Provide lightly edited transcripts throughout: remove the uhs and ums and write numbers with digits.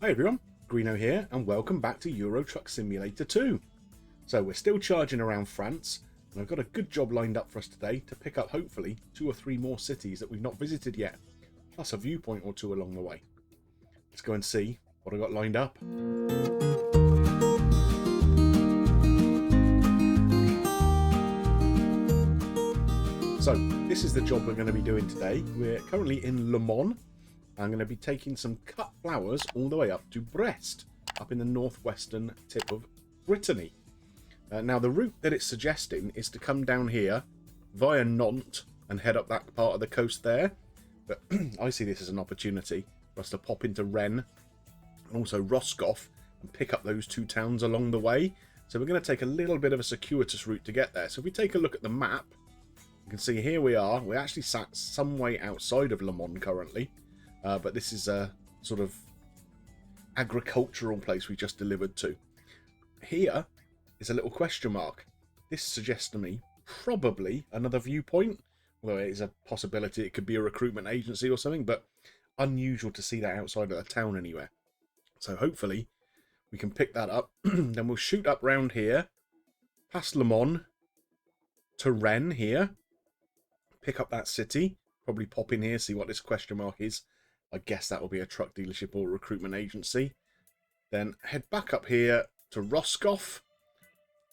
Hi everyone, Greeno here, and welcome back to Euro Truck Simulator 2. So we're still charging around France, and I've got a good job lined up for us today to pick up hopefully 2 or 3 more cities that we've not visited yet, plus a viewpoint or 2 along the way. Let's go and see what I got lined up. So this is the job we're going to be doing today. We're currently in Le Mans. I'm going to be taking some cut flowers all the way up to Brest, up in the northwestern tip of Brittany. Now the route that it's suggesting is to come down here via Nantes and head up that part of the coast there. But I see this as an opportunity for us to pop into Ren and also Roscoff and pick up those 2 towns along the way. So we're going to take a little bit of a circuitous route to get there. So if we take a look at the map, you can see here we are. We're actually sat some way outside of Le Mans currently. But this is a sort of agricultural place we just delivered to. Here is a little question mark. This suggests to me probably another viewpoint, although it is a possibility it could be a recruitment agency or something, but unusual to see that outside of the town anywhere. So hopefully we can pick that up. Then we'll shoot up round here, past Le Mans, to Rennes here, pick up that city, probably pop in here, see what this question mark is. I guess that will be a truck dealership or recruitment agency. Then head back up here to Roscoff,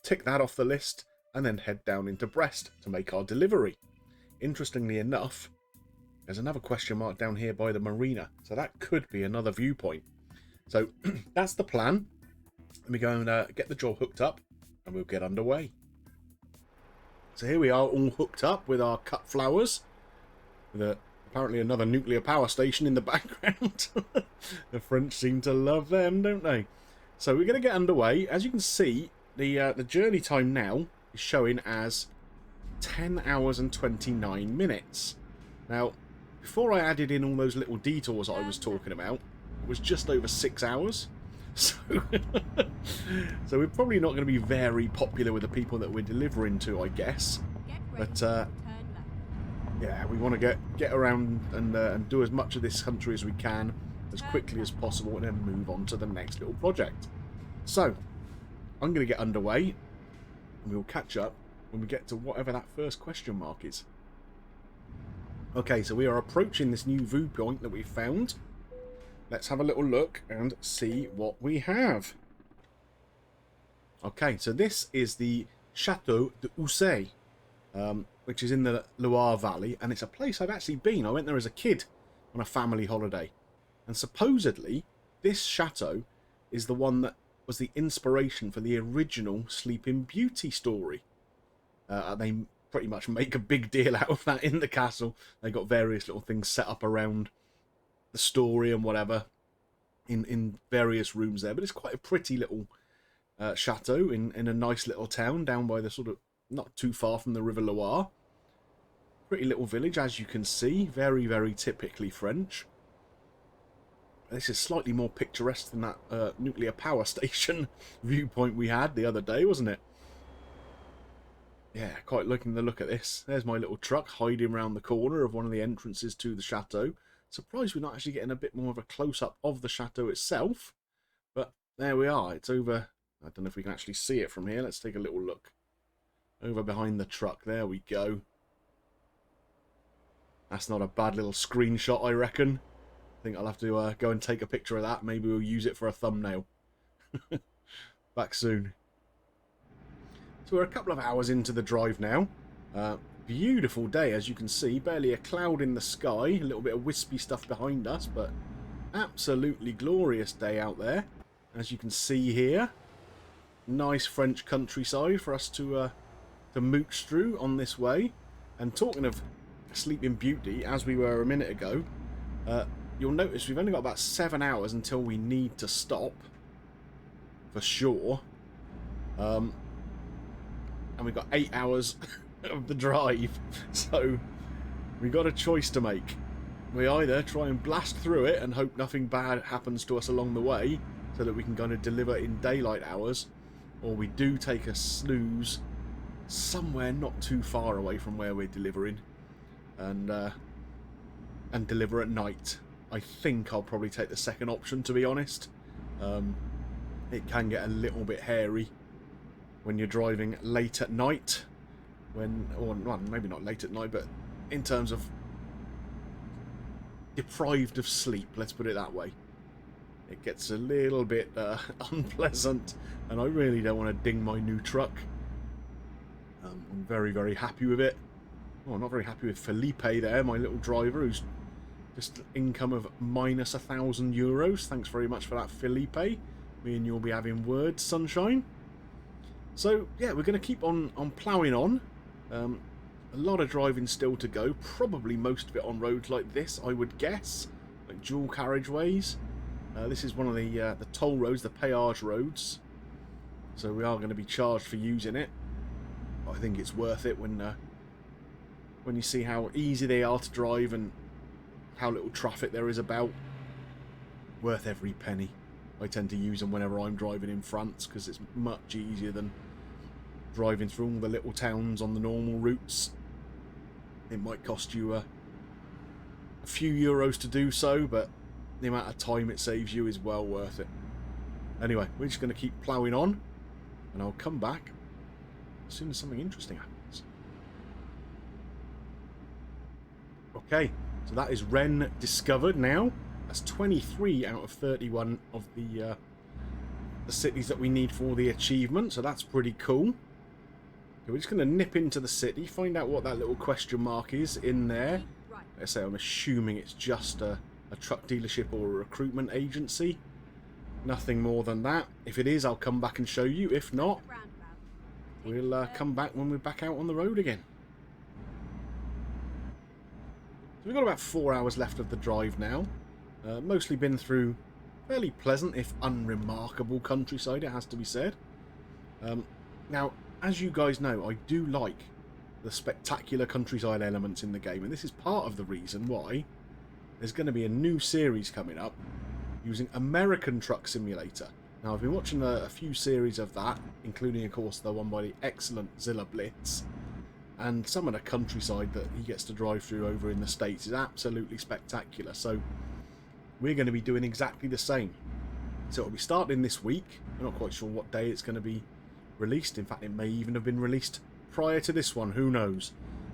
tick that off the list, and then head down into Brest to make our delivery. Interestingly enough, there's another question mark down here by the marina, so that could be another viewpoint. So that's the plan. Let me go and get the job hooked up, and we'll get underway. So here we are all hooked up with our cut flowers, with apparently another nuclear power station in the background. The French seem to love them, don't they? So we're going to get underway. As you can see, the journey time now is showing as 10 hours and 29 minutes. Now, before I added in all those little detours I was talking about, it was just over 6 hours. So, so we're probably not going to be very popular with the people that we're delivering to, I guess. But yeah, we want to get around and do as much of this country as we can as quickly as possible and then move on to the next little project. So, I'm going to get underway and we'll catch up when we get to whatever that first question mark is. Okay, so we are approaching this new viewpoint that we found. Let's have a little look and see what we have. Okay, so this is the Chateau de Housset. Which is in the Loire Valley, and it's a place I've actually been. I went there as a kid on a family holiday, and supposedly this chateau is the one that was the inspiration for the original Sleeping Beauty story. They pretty much make a big deal out of that in the castle. They got various little things set up around the story and whatever in various rooms there, but it's quite a pretty little chateau in a nice little town down by the sort of not too far from the River Loire. Pretty little village, as you can see. Very, very typically French. This is slightly more picturesque than that nuclear power station viewpoint we had the other day, wasn't it? Yeah, quite liking the look at this. There's my little truck hiding around the corner of one of the entrances to the chateau. Surprised we're not actually getting a bit more of a close-up of the chateau itself. But there we are. It's over. I don't know if we can actually see it from here. Let's take a little look. Over behind the truck, there we go. That's not a bad little screenshot, I reckon. I think I'll have to go and take a picture of that. Maybe we'll use it for a thumbnail. Back soon. So we're a couple of hours into the drive now. Beautiful day, as you can see. Barely a cloud in the sky. A little bit of wispy stuff behind us, but absolutely glorious day out there. As you can see here. Nice French countryside for us to mooch through on this way. And talking of Sleeping Beauty, as we were a minute ago, you'll notice we've only got about 7 hours until we need to stop, for sure. And we've got 8 hours of the drive, so we've got a choice to make. We either try and blast through it and hope nothing bad happens to us along the way, so that we can kind of deliver in daylight hours, or we do take a snooze somewhere not too far away from where we're delivering, and deliver at night. I think I'll probably take the second option, to be honest. It can get a little bit hairy when you're driving late at night. Or well, maybe not late at night, but in terms of deprived of sleep, let's put it that way. It gets a little bit unpleasant, and I really don't want to ding my new truck. I'm very, very happy with it. Oh, I'm not very happy with Felipe there, my little driver, who's just income of minus €1,000. Thanks very much for that, Felipe. Me and you'll be having words, sunshine. So, yeah, we're going to keep on ploughing on. A lot of driving still to go. Probably most of it on roads like this, I would guess. Like dual carriageways. This is one of the toll roads, the péage roads. So we are going to be charged for using it. But I think it's worth it when you see how easy they are to drive and how little traffic there is about. Worth every penny. I tend to use them whenever I'm driving in France because it's much easier than driving through all the little towns on the normal routes. It might cost you a few euros to do so, but the amount of time it saves you is well worth it. Anyway, we're just going to keep ploughing on, and I'll come back as soon as something interesting happens. Okay, so that is Ren Discovered now. That's 23 out of 31 of the cities that we need for the achievement, so that's pretty cool. Okay, we're just going to nip into the city, find out what that little question mark is in there. Like I say, I'm assuming it's just a truck dealership or a recruitment agency. Nothing more than that. If it is, I'll come back and show you. If not, we'll come back when we're back out on the road again. So we've got about 4 hours left of the drive now. Mostly been through fairly pleasant, if unremarkable, countryside, it has to be said. Now, as you guys know, I do like the spectacular countryside elements in the game, and this is part of the reason why there's going to be a new series coming up using American Truck Simulator. Now, I've been watching a few series of that, including, of course, the one by the excellent Zilla Blitz. And some of the countryside that he gets to drive through over in the States is absolutely spectacular. So we're going to be doing exactly the same. So it'll be starting this week. I'm not quite sure what day it's going to be released. In fact, it may even have been released prior to this one. Who knows?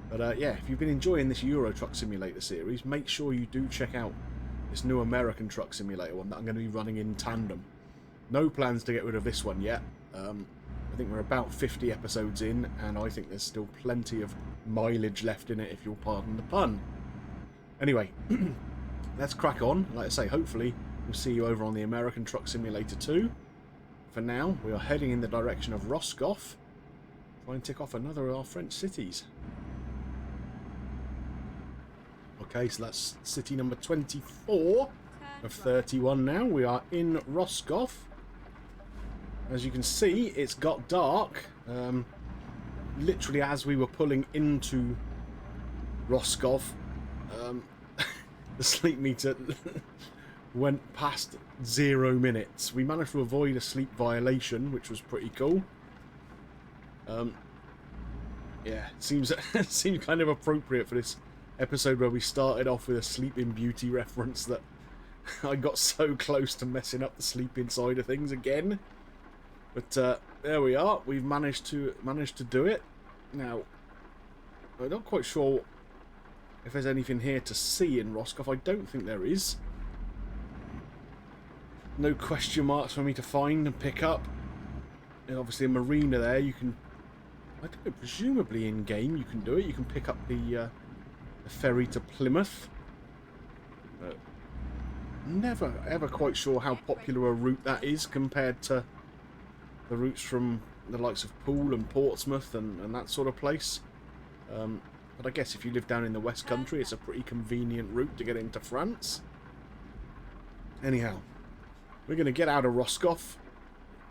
But yeah, if you've been enjoying this Euro Truck Simulator series, make sure you do check out this new American Truck Simulator one that I'm going to be running in tandem. No plans to get rid of this one yet. I think we're about 50 episodes in, and I think there's still plenty of mileage left in it, if you'll pardon the pun. Anyway, let's crack on. Like I say, hopefully we'll see you over on the American Truck Simulator 2. For now, we are heading in the direction of Roscoff. Try and tick off another of our French cities. Okay, so that's city number 24 of 31 now. We are in Roscoff. As you can see, it's got dark. Literally as we were pulling into Roscoff, the sleep meter went past 0 minutes. We managed to avoid a sleep violation, which was pretty cool. Yeah, seems kind of appropriate for this episode where we started off with a Sleeping Beauty reference that I got so close to messing up the sleeping side of things again. But there we are. We've managed to do it. Now, I'm not quite sure if there's anything here to see in Roscoff. I don't think there is. No question marks for me to find and pick up. And obviously a marina there. You can, I don't know, presumably in game you can do it. You can pick up the ferry to Plymouth. Never ever quite sure how popular a route that is compared to the routes from the likes of Poole and Portsmouth and that sort of place. But I guess if you live down in the West Country, it's a pretty convenient route to get into France. Anyhow, we're going to get out of Roscoff.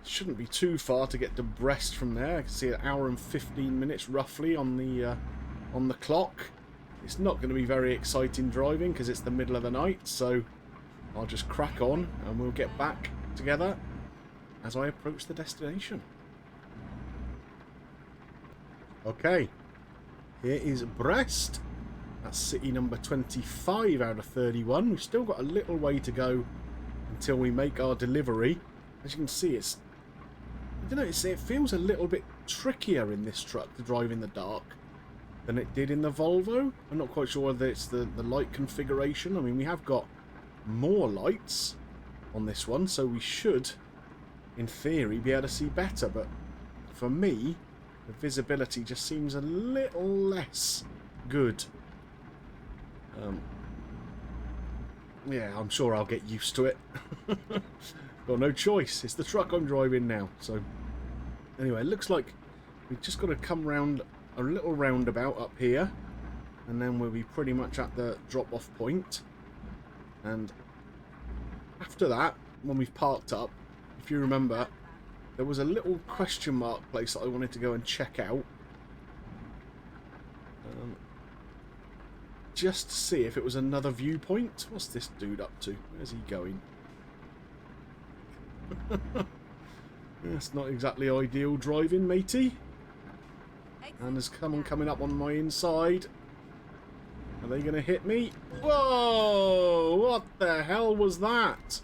Shouldn't be too far to get to Brest from there. I can see an hour and 15 minutes roughly on the clock. It's not going to be very exciting driving because it's the middle of the night, so I'll just crack on and we'll get back together as I approach the destination. Okay, here is Brest. That's city number 25 out of 31. We've still got a little way to go until we make our delivery. As you can see, I don't know, it feels a little bit trickier in this truck to drive in the dark than it did in the Volvo. I'm not quite sure whether it's the light configuration. I mean, we have got more lights on this one, so we should, in theory, be able to see better. But for me, the visibility just seems a little less good. Yeah, I'm sure I'll get used to it. Got no choice. It's the truck I'm driving now. So anyway, it looks like we've just got to come round a little roundabout up here, and then we'll be pretty much at the drop-off point. And after that, when we've parked up, if you remember, there was a little question mark place that I wanted to go and check out. Just to see if it was another viewpoint. What's this dude up to? Where's he going? That's not exactly ideal driving, matey. And there's someone coming up on my inside. Are they going to hit me? Whoa! What the hell was that?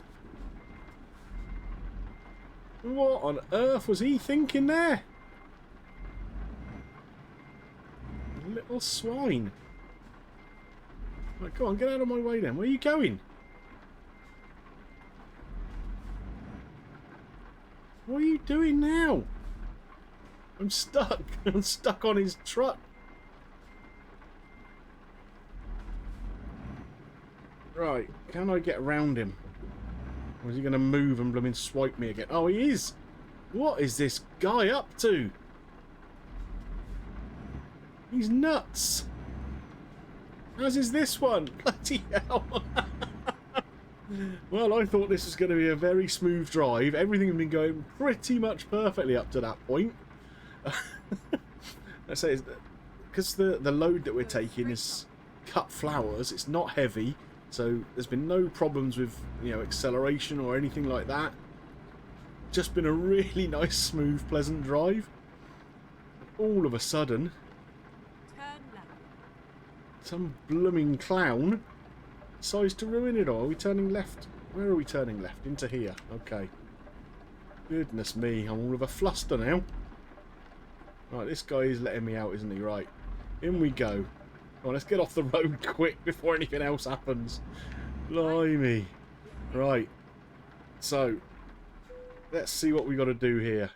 What on earth was he thinking there? Little swine. Right, come on, get out of my way then. Where are you going? What are you doing now? I'm stuck. I'm stuck on his truck. Right, can I get around him? Or is he going to move and blooming swipe me again? Oh, he is! What is this guy up to? He's nuts! As is this one. Bloody hell. Well, I thought this was going to be a very smooth drive. Everything had been going pretty much perfectly up to that point. Let's say, because the load that we're taking is cut flowers, it's not heavy, so there's been no problems with, you know, acceleration or anything like that. Just been a really nice, smooth, pleasant drive. All of a sudden, some blooming clown decides to ruin it all. Are we turning left? Where are we turning left? Into here. Okay. Goodness me, I'm all of a fluster now. Right, this guy is letting me out, isn't he? Right. In we go. Come on, let's get off the road quick before anything else happens. Blimey. Right. So, let's see what we got to do here.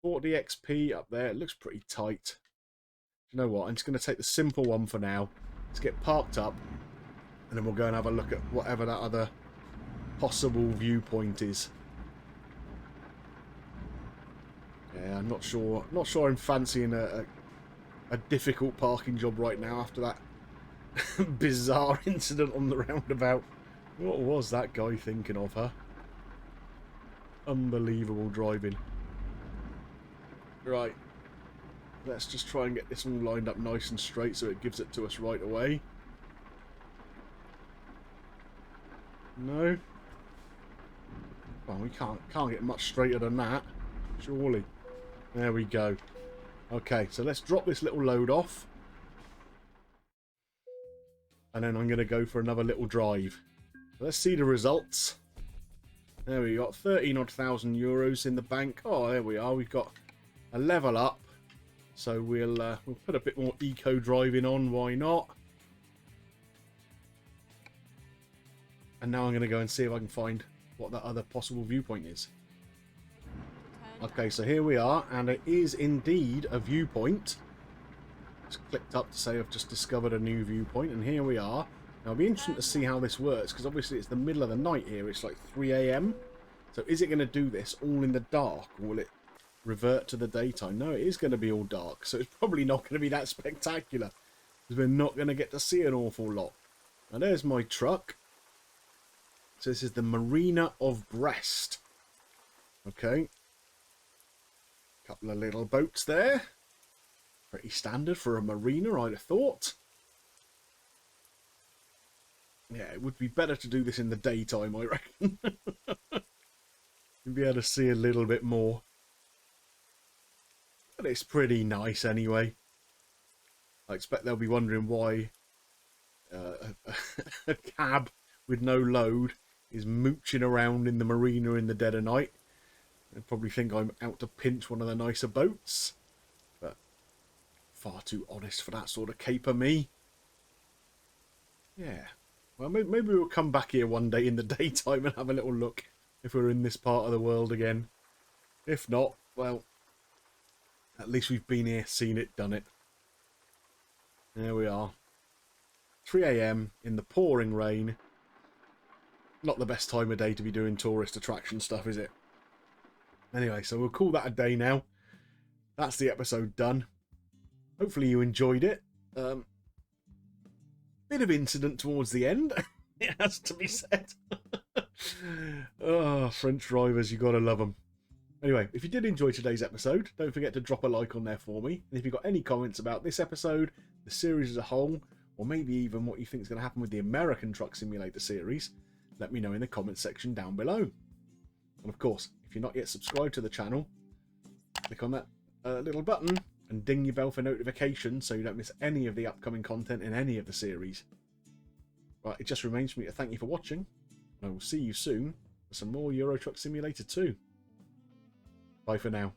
40 XP up there. It looks pretty tight. You know what? I'm just going to take the simple one for now. Let's get parked up, and then we'll go and have a look at whatever that other possible viewpoint is. Yeah, I'm not sure. Not sure I'm fancying a difficult parking job right now after that bizarre incident on the roundabout. What was that guy thinking of, huh? Unbelievable driving. Right. Let's just try and get this all lined up nice and straight so it gives it to us right away. No. Well, we can't get much straighter than that, surely. There we go. Okay, so let's drop this little load off. And then I'm going to go for another little drive. Let's see the results. There we got 13,000 euros in the bank. Oh, there we are. We've got a level up. So we'll put a bit more eco driving on. Why not? And now I'm going to go and see if I can find what that other possible viewpoint is. Okay, so here we are, and it is indeed a viewpoint. Just clicked up to say I've just discovered a new viewpoint, and here we are. Now it'll be interesting to see how this works, because obviously it's the middle of the night here. It's like 3 AM. So is it going to do this all in the dark, or will it revert to the daytime? No, it is going to be all dark, so it's probably not going to be that spectacular, because we're not going to get to see an awful lot. Now there's my truck. So this is the Marina of Brest. Okay. Couple of little boats there. Pretty standard for a marina, I'd have thought. Yeah, it would be better to do this in the daytime, I reckon. You'd be able to see a little bit more. But it's pretty nice anyway. I expect they'll be wondering why a cab with no load is mooching around in the marina in the dead of night. They probably think I'm out to pinch one of the nicer boats, but far too honest for that sort of caper me. Yeah, well, maybe we'll come back here one day in the daytime and have a little look if we're in this part of the world again. If not, well, at least we've been here, seen it, done it. There we are. 3 AM in the pouring rain. Not the best time of day to be doing tourist attraction stuff, is it? Anyway, so we'll call that a day now. That's the episode done. Hopefully you enjoyed it. Bit of incident towards the end, it has to be said. Oh, French drivers, you gotta love them. Anyway, if you did enjoy today's episode, don't forget to drop a like on there for me. And if you've got any comments about this episode, the series as a whole, or maybe even what you think is going to happen with the American Truck Simulator series, let me know in the comments section down below. And of course, if you're not yet subscribed to the channel, click on that little button and ding your bell for notifications so you don't miss any of the upcoming content in any of the series. Right, it just remains for me to thank you for watching, and I will see you soon for some more Euro Truck Simulator 2. Bye for now.